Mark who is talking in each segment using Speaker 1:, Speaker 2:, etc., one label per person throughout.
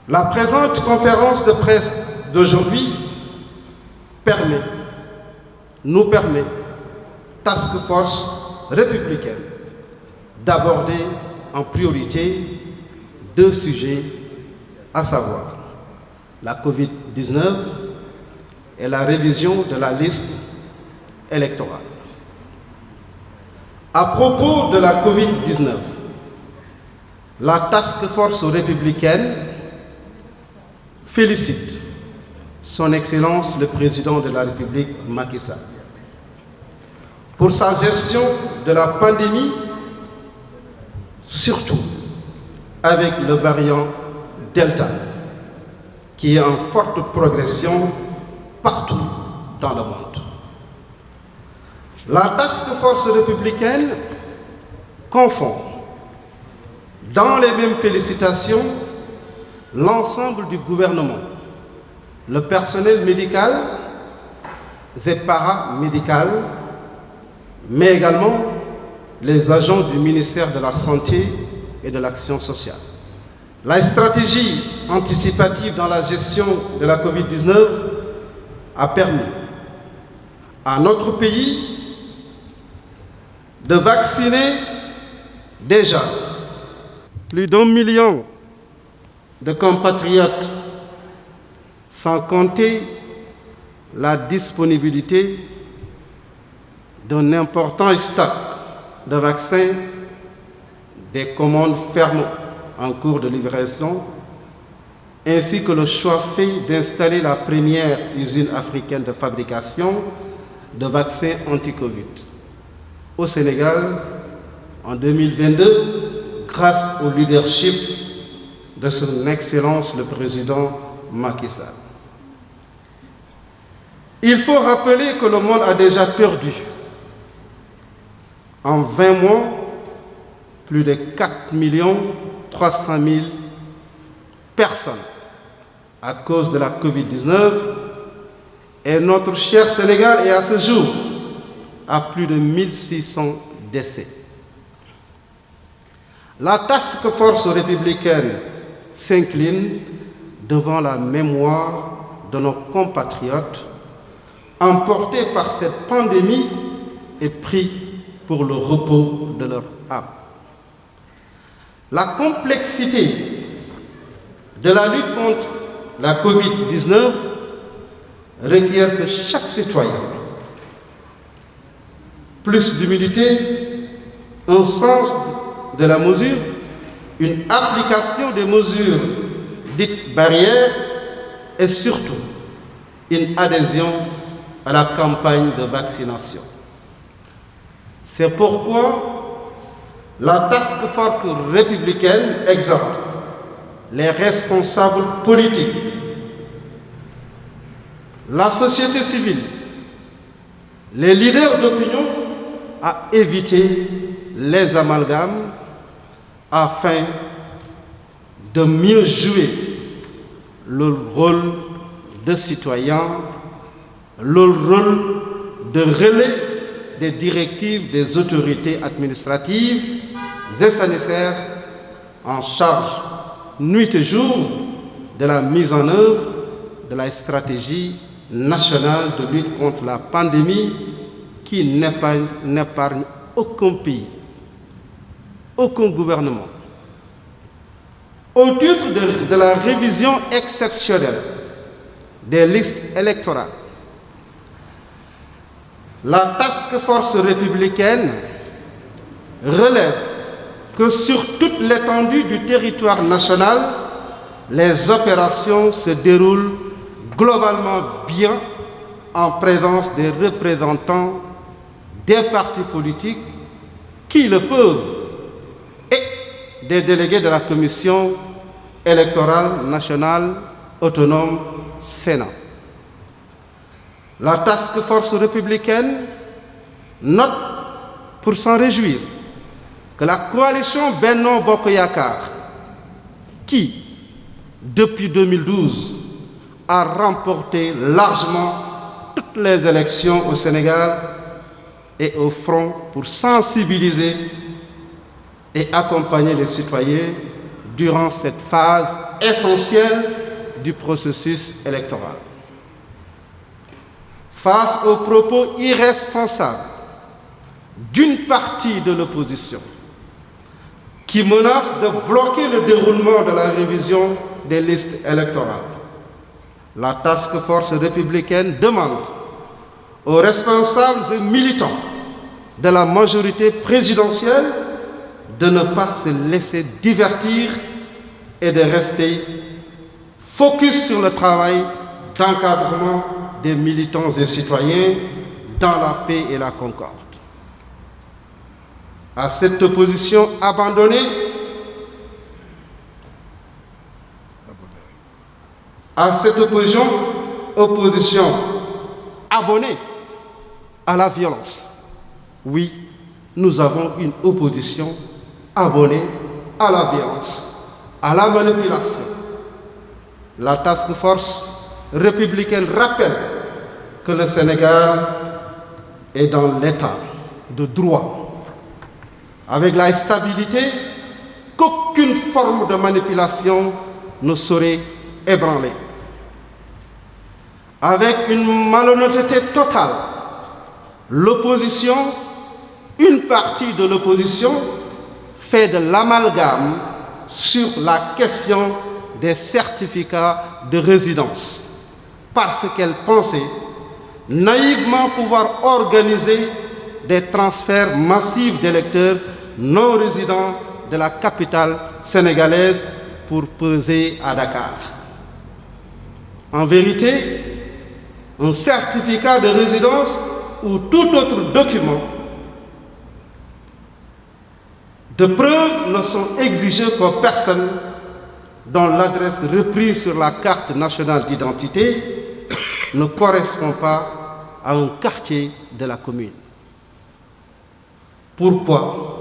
Speaker 1: La présente conférence de presse d'aujourd'hui nous permet, Task Force républicaine, d'aborder en priorité deux sujets, à savoir la Covid-19 et la révision de la liste électorale. À propos de la Covid-19, la Task Force républicaine félicite Son Excellence le Président de la République, Macky Sall, pour sa gestion de la pandémie, surtout avec le variant Delta, qui est en forte progression partout dans le monde. La Task Force républicaine confond, dans les mêmes félicitations, l'ensemble du gouvernement, le personnel médical et paramédical, mais également les agents du ministère de la Santé et de l'Action sociale. La stratégie anticipative dans la gestion de la Covid-19 a permis à notre pays de vacciner déjà plus d'1 million de compatriotes, sans compter la disponibilité d'un important stock de vaccins, des commandes fermes en cours de livraison, ainsi que le choix fait d'installer la première usine africaine de fabrication de vaccins anti-Covid au Sénégal en 2022, grâce au leadership de son Excellence le Président Macky Sall. Il faut rappeler que le monde a déjà perdu en 20 mois plus de 4 300 000 personnes à cause de la Covid-19 et notre cher Sénégal est à ce jour à plus de 1600 décès. La Task Force républicaine s'incline devant la mémoire de nos compatriotes emportés par cette pandémie et pris pour le repos de leur âme. La complexité de la lutte contre la Covid-19 requiert que chaque citoyen, plus d'humilité, un sens de la mesure, une application des mesures dites barrières et surtout une adhésion à la campagne de vaccination. C'est pourquoi la Task Force républicaine exhorte les responsables politiques, la société civile, les leaders d'opinion à éviter les amalgames afin de mieux jouer le rôle de citoyen, le rôle de relais des directives des autorités administratives et sanitaires en charge nuit et jour de la mise en œuvre de la stratégie nationale de lutte contre la pandémie qui n'épargne aucun pays, aucun gouvernement. Au titre de la révision exceptionnelle des listes électorales, la Task Force républicaine relève que sur toute l'étendue du territoire national, les opérations se déroulent globalement bien en présence des représentants des partis politiques qui le peuvent et des délégués de la Commission électorale nationale autonome Sénat. La Task Force républicaine note pour s'en réjouir que la coalition Benno Bokk Yakaar, qui, depuis 2012, a remporté largement toutes les élections au Sénégal, est au front pour sensibiliser et accompagner les citoyens durant cette phase essentielle du processus électoral. Face aux propos irresponsables d'une partie de l'opposition qui menace de bloquer le déroulement de la révision des listes électorales, la task force républicaine demande aux responsables et militants de la majorité présidentielle de ne pas se laisser divertir et de rester focus sur le travail d'encadrement des militants et citoyens dans la paix et la concorde. À cette opposition abandonnée, opposition abonnée à la violence. Oui, nous avons une opposition abonnée à la violence, à la manipulation. La task force républicaine rappelle que le Sénégal est dans l'état de droit, avec la stabilité qu'aucune forme de manipulation ne saurait ébranler. Avec une malhonnêteté totale, l'opposition, une partie de l'opposition, fait de l'amalgame sur la question des certificats de résidence, parce qu'elle pensait naïvement pouvoir organiser des transferts massifs d'électeurs non résidents de la capitale sénégalaise pour peser à Dakar. En vérité, un certificat de résidence ou tout autre document de preuve ne sont exigés qu'aux personnes dont l'adresse reprise sur la carte nationale d'identité ne correspond pas à un quartier de la commune. Pourquoi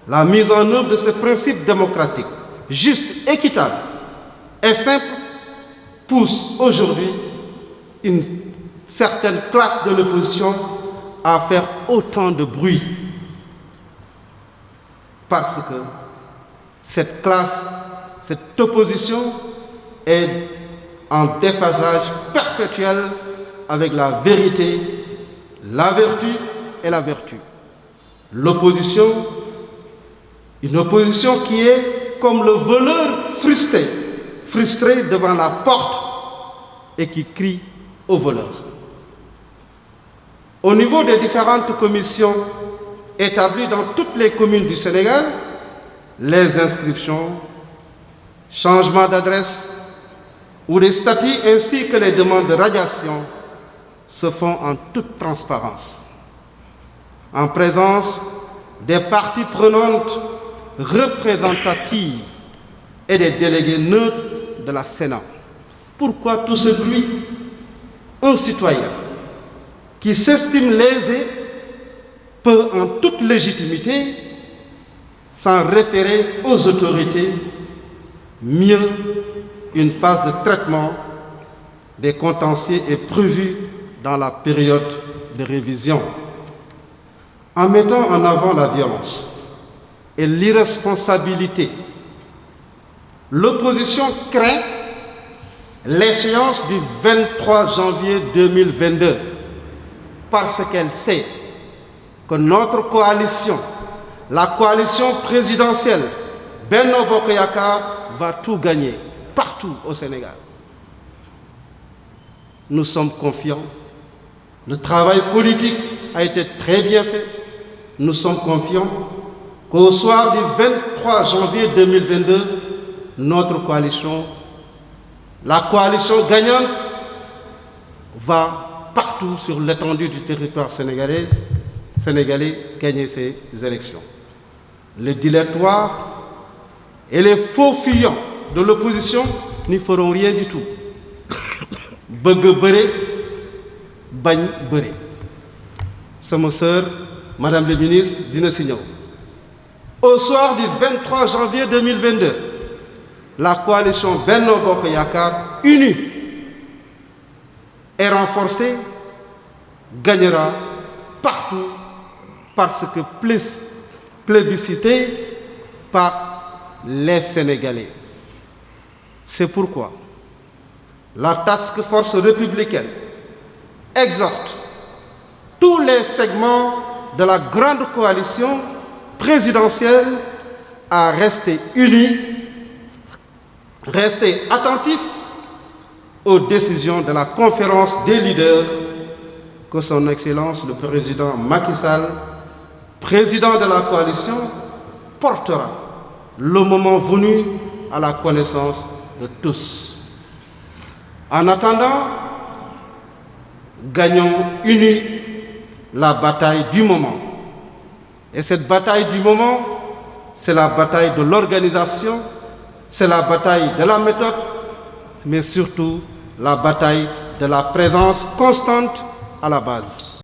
Speaker 1: la mise en œuvre de ce principe démocratique, juste, équitable et simple, pousse aujourd'hui une certaine classe de l'opposition à faire autant de bruit? Parce que cette classe, cette opposition est en déphasage perpétuel avec la vérité, la vertu et la vertu. L'opposition, une opposition qui est comme le voleur frustré devant la porte et qui crie au voleur. Au niveau des différentes commissions établies dans toutes les communes du Sénégal, les inscriptions, changements d'adresse ou des statuts ainsi que les demandes de radiation se font en toute transparence, en présence des parties prenantes représentatives et des délégués neutres de la Sénat. Pourquoi tout ce bruit? Un citoyen qui s'estime lésé peut en toute légitimité s'en référer aux autorités. Mieux, une phase de traitement des contentieux est prévue dans la période de révision. En mettant en avant la violence et l'irresponsabilité, l'opposition craint l'échéance du 23 janvier 2022 parce qu'elle sait que notre coalition, la coalition présidentielle Benno Bokk Yakaar, va tout gagner partout au Sénégal. Nous sommes confiants. Le travail politique a été très bien fait. Nous sommes confiants qu'au soir du 23 janvier 2022, notre coalition, la coalition gagnante, va partout sur l'étendue du territoire sénégalais gagner ces élections. Les dilatoires et les faux fuyants de l'opposition n'y feront rien du tout. Bëgg bëre, bañ bëre. Sama sœur, Madame le ministre, dina si ñëw. Au soir du 23 janvier 2022, la coalition Benno Bokk Yakaar, unie et renforcée, gagnera partout parce que plébiscitée par les Sénégalais. C'est pourquoi la task force républicaine exhorte tous les segments de la grande coalition présidentielle à rester unis, rester attentifs aux décisions de la conférence des leaders que son Excellence le Président Macky Sall, président de la coalition, portera le moment venu à la connaissance de tous. En attendant, gagnons unis la bataille du moment. Et cette bataille du moment, c'est la bataille de l'organisation, c'est la bataille de la méthode, mais surtout la bataille de la présence constante à la base.